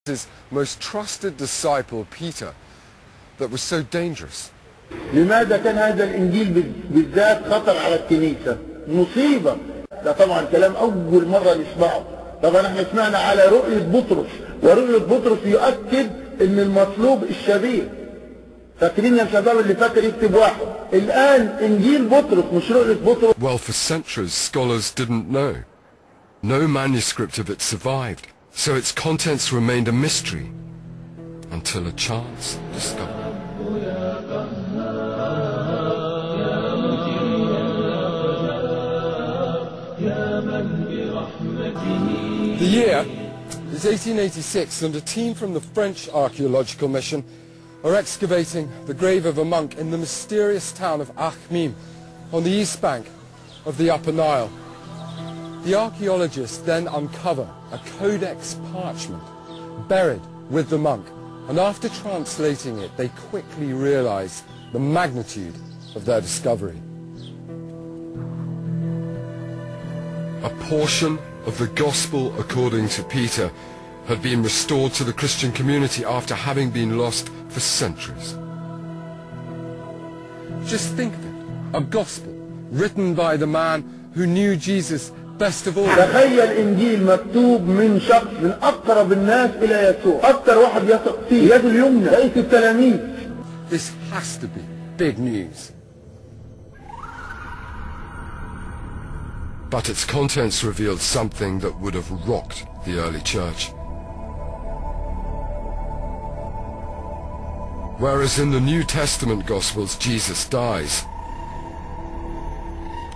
his most trusted disciple Peter that was so dangerous? لماذا كان هذا الإنجيل بالذات خطر على الكنيسة؟ مصيبة. ده طبعا كلام أول مرة نسمعه. طبعا احنا سمعنا على رؤية بطرس، ورؤية بطرس يؤكد إن المطلوب الشبيه. فاكرين يا شباب اللي فاكر يكتب واحد. الآن إنجيل بطرس مش رؤية بطرس. Well, for centuries scholars didn't know. No manuscript of it survived, so its contents remained a mystery until a chance discovery. The year is 1886, and a team from the French archaeological mission are excavating the grave of a monk in the mysterious town of Akhmim on the east bank of the Upper Nile. The archaeologists then uncover a codex parchment buried with the monk, and after translating it, they quickly realize the magnitude of their discovery. A portion of the Gospel according to Peter had been restored to the Christian community after having been lost for centuries. Just think of it, a Gospel written by the man who knew Jesus best of all. تخيل إنجيل مكتوب من شخص من أقرب الناس إلى يسوع، أكثر واحد يثق فيه، يده اليمنى، رئيس التلاميذ. This has to be big news. But its contents revealed something that would have rocked the early church. Whereas in the New Testament Gospels Jesus dies,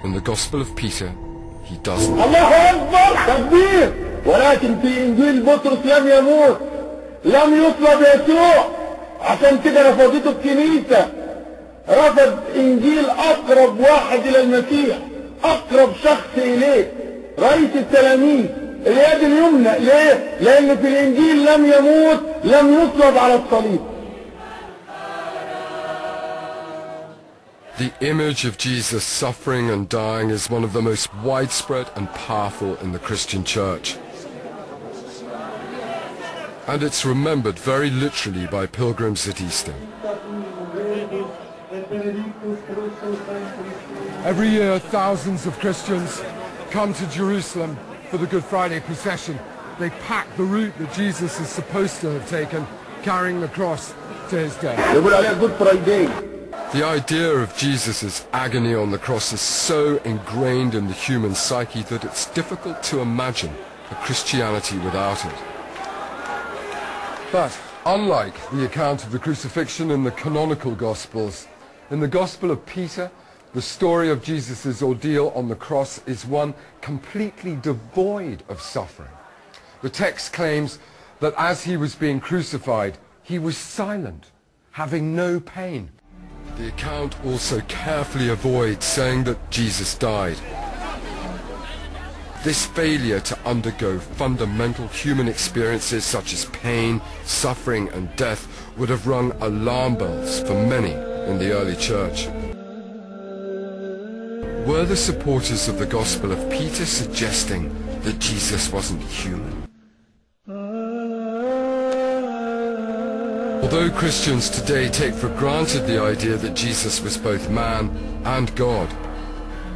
in the Gospel of Peter he doesn't. الله أكبر تكبير. ولكن في إنجيل بطرس لم يموت، لم يصلب يسوع، عشان كده رفضته الكنيسة. رفض إنجيل أقرب واحد إلى المسيح، أقرب شخص إليه، رئيس التلاميذ، اليد اليمنى. ليه؟ لأن في الإنجيل لم يموت، لم يصلب على الصليب. The image of Jesus suffering and dying is one of the most widespread and powerful in the Christian church. And it's remembered very literally by pilgrims at Easter. Every year, thousands of Christians come to Jerusalem for the Good Friday procession. They pack the route that Jesus is supposed to have taken, carrying the cross to his death. Good Friday. The idea of Jesus' agony on the cross is so ingrained in the human psyche that it's difficult to imagine a Christianity without it. But unlike the account of the crucifixion in the canonical Gospels, in the Gospel of Peter, the story of Jesus' ordeal on the cross is one completely devoid of suffering. The text claims that as he was being crucified, he was silent, having no pain. The account also carefully avoids saying that Jesus died. This failure to undergo fundamental human experiences such as pain, suffering and death would have rung alarm bells for many in the early church. Were the supporters of the Gospel of Peter suggesting that Jesus wasn't human? Although Christians today take for granted the idea that Jesus was both man and God,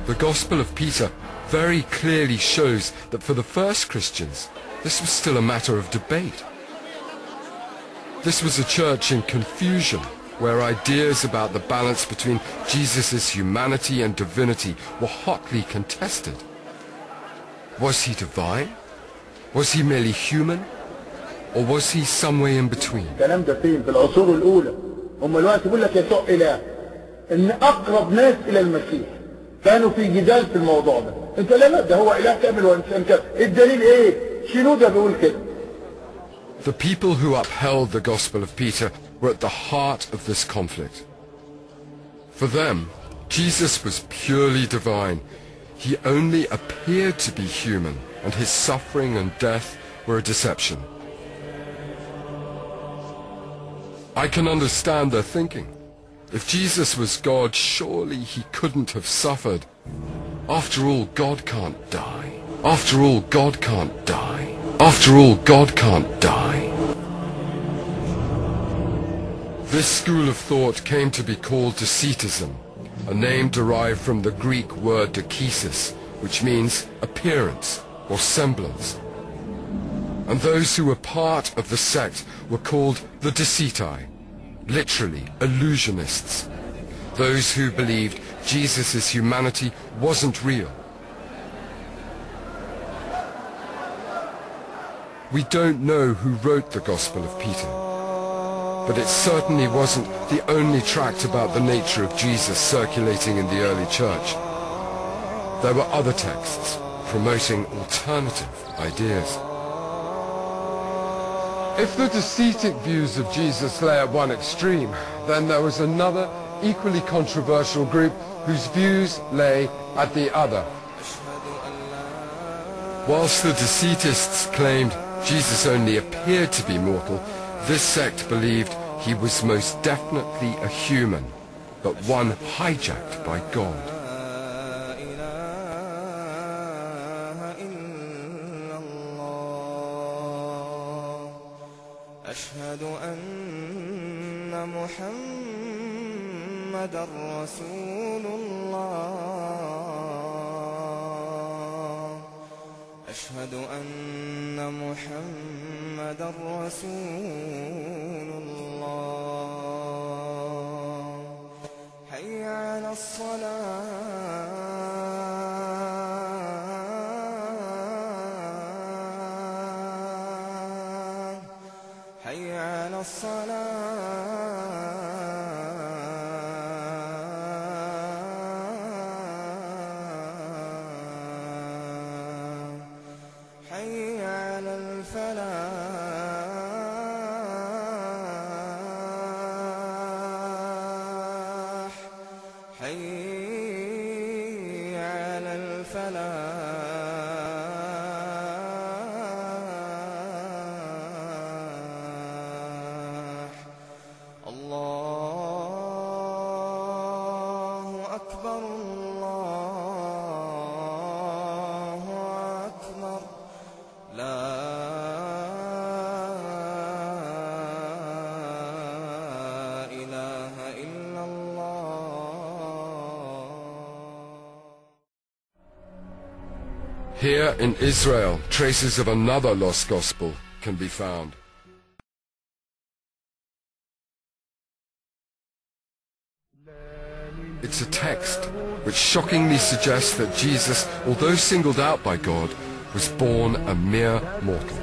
the Gospel of Peter very clearly shows that for the first Christians, this was still a matter of debate. This was a church in confusion, where ideas about the balance between Jesus' humanity and divinity were hotly contested. Was he divine? Was he merely human? Or was he somewhere in between? الكلام ده فين؟ في العصور الأولى. هم الوقت بيقول لك يسوع إله. إن أقرب ناس إلى المسيح كانوا في جدال في الموضوع ده. أنت لا ده هو إله كامل وإنسان كامل. الدليل إيه؟ شنودة بيقول كده. The people who upheld the Gospel of Peter were at the heart of this conflict. For them, Jesus was purely divine. He only appeared to be human, and his suffering and death were a deception. I can understand their thinking. If Jesus was God, surely he couldn't have suffered. After all, God can't die. After all, God can't die. After all, God can't die. This school of thought came to be called Docetism, a name derived from the Greek word dokesis, which means appearance or semblance. And those who were part of the sect were called the Docetai, literally illusionists, those who believed Jesus' humanity wasn't real. We don't know who wrote the Gospel of Peter, but it certainly wasn't the only tract about the nature of Jesus circulating in the early church. There were other texts promoting alternative ideas. If the Docetic views of Jesus lay at one extreme, then there was another equally controversial group whose views lay at the other. Whilst the Docetists claimed Jesus only appeared to be mortal, this sect believed he was most definitely a human, but one hijacked by God. أشهد أن محمدًا رسول الله أشهد أن محمدًا رسول الله حي على الصلاة حي على الصلاة حي على الفلاح حي على الفلاح الله أكبر الله أكبر لا إله إلا الله. Here in Israel, traces of another lost gospel can be found. It's a text which shockingly suggests that Jesus, although singled out by God, was born a mere mortal.